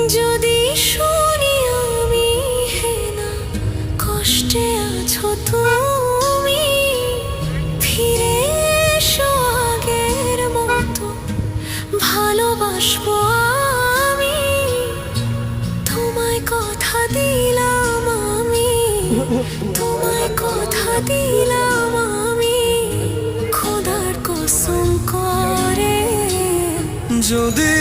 যদি শুনি আমি হে না কষ্টে আছো তুমি, ফিরে এসো আগের মতো ভালোবাসবো আমি। তোমায় কথা দিলাম আমি, তোমায় কথা দিলাম আমি, খোদার কসম করে। যদি